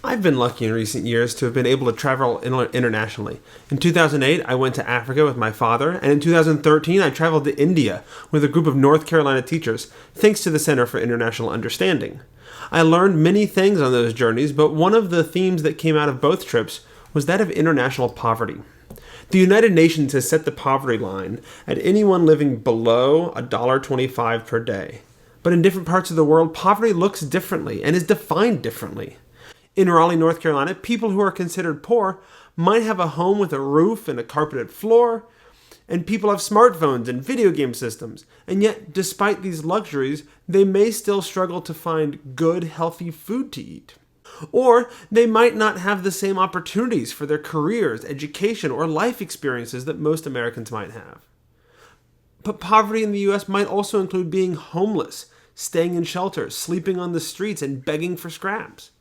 I've been lucky in recent years to have been able to travel internationally. In 2008, I went to Africa with my father, and in 2013, I traveled to India with a group of North Carolina teachers, thanks to the Center for International Understanding. I learned many things on those journeys, but one of the themes that came out of both trips was that of international poverty. The United Nations has set the poverty line at anyone living below $1.25 per day. But in different parts of the world, poverty looks differently and is defined differently. In Raleigh, North Carolina, people who are considered poor might have a home with a roof and a carpeted floor, and people have smartphones and video game systems. And yet, despite these luxuries, they may still struggle to find good, healthy food to eat. Or they might not have the same opportunities for their careers, education, or life experiences that most Americans might have. But poverty in the U.S. might also include being homeless, staying in shelters, sleeping on the streets, and begging for scraps.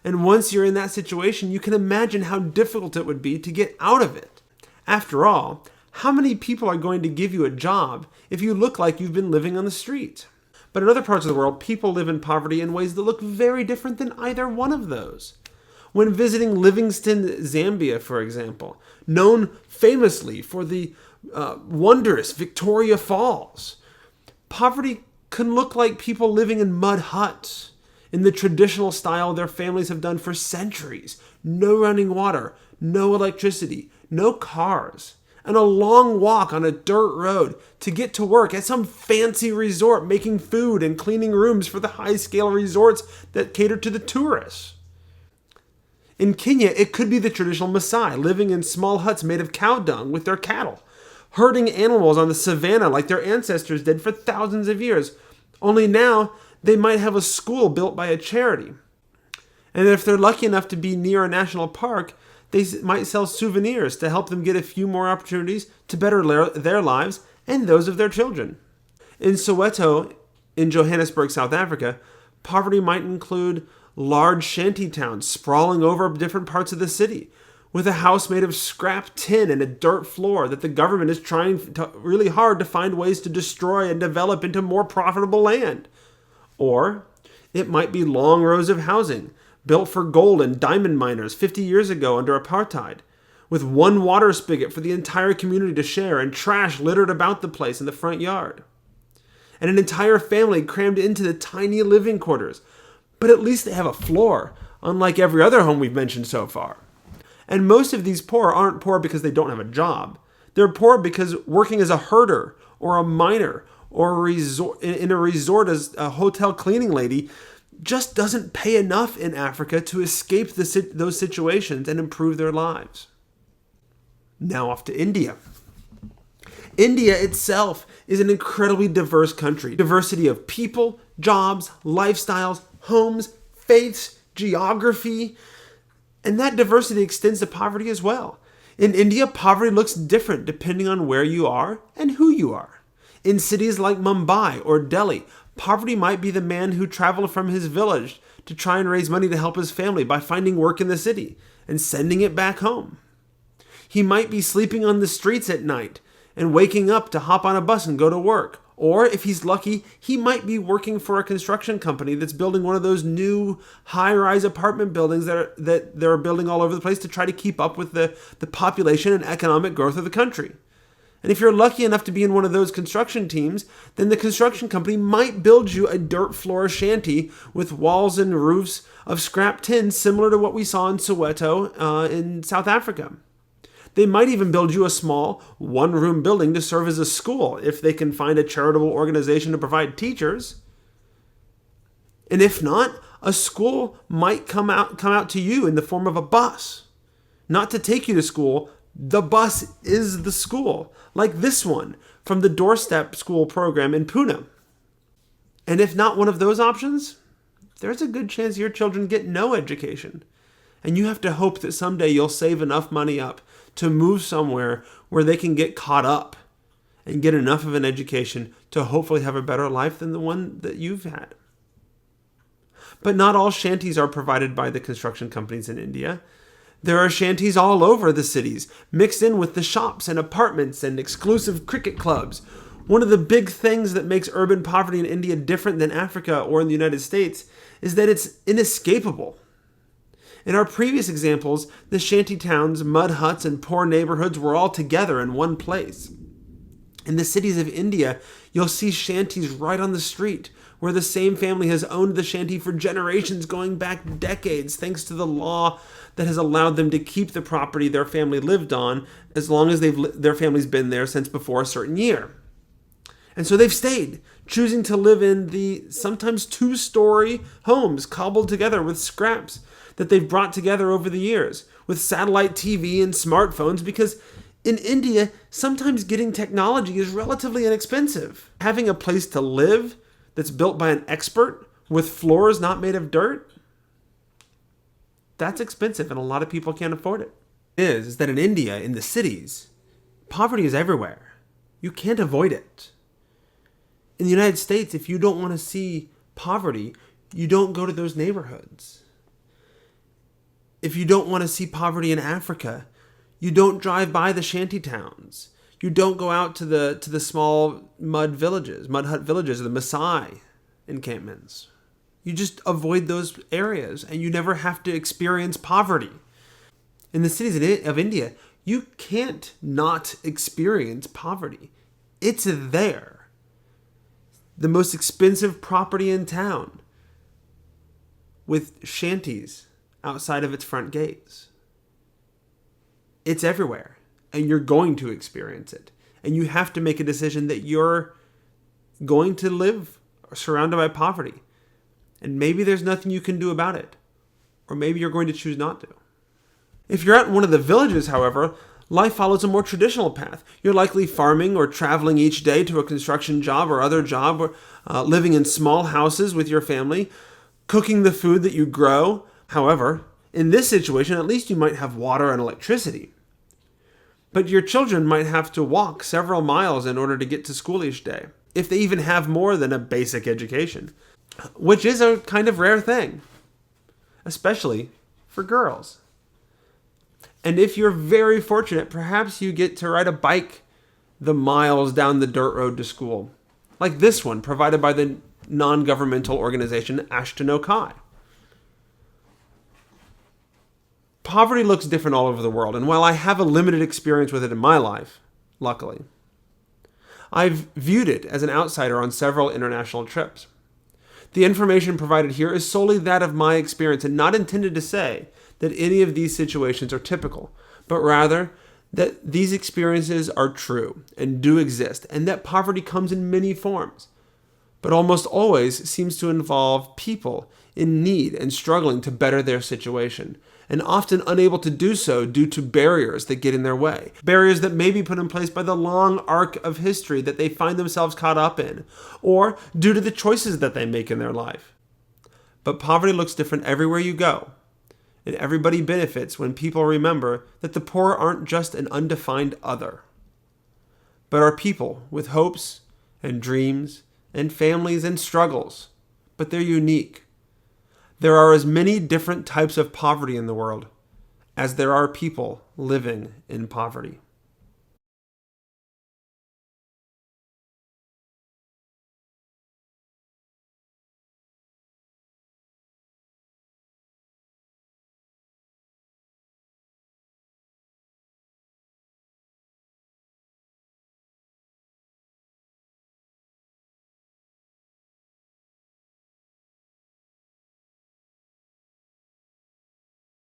And once you're in that situation, you can imagine how difficult it would be to get out of it. After all, how many people are going to give you a job if you look like you've been living on the street? But in other parts of the world, people live in poverty in ways that look very different than either one of those. When visiting Livingstone, Zambia, for example, known famously for the wondrous Victoria Falls, poverty can look like people living in mud huts, in the traditional style their families have done for centuries. No running water, no electricity, no cars, and a long walk on a dirt road to get to work at some fancy resort making food and cleaning rooms for the high-scale resorts that cater to the tourists. In Kenya, it could be the traditional Maasai living in small huts made of cow dung with their cattle, herding animals on the savannah like their ancestors did for thousands of years. Only now, they might have a school built by a charity. And if they're lucky enough to be near a national park, they might sell souvenirs to help them get a few more opportunities to better their lives and those of their children. In Soweto, in Johannesburg, South Africa, poverty might include large shanty towns sprawling over different parts of the city, with a house made of scrap tin and a dirt floor that the government is trying really hard to find ways to destroy and develop into more profitable land. Or it might be long rows of housing built for gold and diamond miners 50 years ago under apartheid, with one water spigot for the entire community to share and trash littered about the place in the front yard. And an entire family crammed into the tiny living quarters. But at least they have a floor, unlike every other home we've mentioned so far. And most of these poor aren't poor because they don't have a job. They're poor because working as a herder or a miner or in a resort as a hotel cleaning lady just doesn't pay enough in Africa to escape those situations and improve their lives. Now off to India. India itself is an incredibly diverse country. Diversity of people, jobs, lifestyles, homes, faiths, geography, and that diversity extends to poverty as well. In India, poverty looks different depending on where you are and who you are. In cities like Mumbai or Delhi, poverty might be the man who traveled from his village to try and raise money to help his family by finding work in the city and sending it back home. He might be sleeping on the streets at night and waking up to hop on a bus and go to work. Or if he's lucky, he might be working for a construction company that's building one of those new high-rise apartment buildings that they're building all over the place to try to keep up with the population and economic growth of the country. And if you're lucky enough to be in one of those construction teams, then the construction company might build you a dirt floor shanty with walls and roofs of scrap tin similar to what we saw in Soweto in South Africa. They might even build you a small one-room building to serve as a school if they can find a charitable organization to provide teachers. And if not, a school might come out to you in the form of a bus. Not to take you to school, the bus is the school, like this one from the Doorstep School program in Pune. And if not one of those options, there's a good chance your children get no education. And you have to hope that someday you'll save enough money up to move somewhere where they can get caught up and get enough of an education to hopefully have a better life than the one that you've had. But not all shanties are provided by the construction companies in India. There are shanties all over the cities, mixed in with the shops and apartments and exclusive cricket clubs. One of the big things that makes urban poverty in India different than Africa or in the United States is that it's inescapable. In our previous examples, the shanty towns, mud huts, and poor neighborhoods were all together in one place. In the cities of India, you'll see shanties right on the street, where the same family has owned the shanty for generations, going back decades, thanks to the law that has allowed them to keep the property their family lived on as long as their family's been there since before a certain year. And so they've stayed, choosing to live in the sometimes two-story homes cobbled together with scraps that they've brought together over the years, with satellite TV and smartphones, because in India, sometimes getting technology is relatively inexpensive. Having a place to live that's built by an expert with floors not made of dirt, that's expensive, and a lot of people can't afford it. Is that in India, in the cities, poverty is everywhere. You can't avoid it. In the United States, if you don't want to see poverty, you don't go to those neighborhoods. If you don't want to see poverty in Africa, you don't drive by the shanty towns. You don't go out to the small mud hut villages, or the Maasai encampments. You just avoid those areas, and you never have to experience poverty. In the cities of India, you can't not experience poverty. It's there. The most expensive property in town, with shanties outside of its front gates. It's everywhere, and you're going to experience it. And you have to make a decision that you're going to live surrounded by poverty. And maybe there's nothing you can do about it. Or maybe you're going to choose not to. If you're out in one of the villages, however, life follows a more traditional path. You're likely farming or traveling each day to a construction job or other job, or living in small houses with your family, cooking the food that you grow. However, in this situation, at least you might have water and electricity. But your children might have to walk several miles in order to get to school each day, if they even have more than a basic education, which is a kind of rare thing, especially for girls. And if you're very fortunate, perhaps you get to ride a bike the miles down the dirt road to school, like this one provided by the non-governmental organization Ashton Okai. Poverty looks different all over the world, and while I have a limited experience with it in my life, luckily, I've viewed it as an outsider on several international trips. The information provided here is solely that of my experience and not intended to say that any of these situations are typical, but rather that these experiences are true and do exist, and that poverty comes in many forms, but almost always seems to involve people in need and struggling to better their situation, and often unable to do so due to barriers that get in their way. Barriers that may be put in place by the long arc of history that they find themselves caught up in, or due to the choices that they make in their life. But poverty looks different everywhere you go, and everybody benefits when people remember that the poor aren't just an undefined other, but are people with hopes and dreams and families and struggles, but they're unique. There are as many different types of poverty in the world as there are people living in poverty.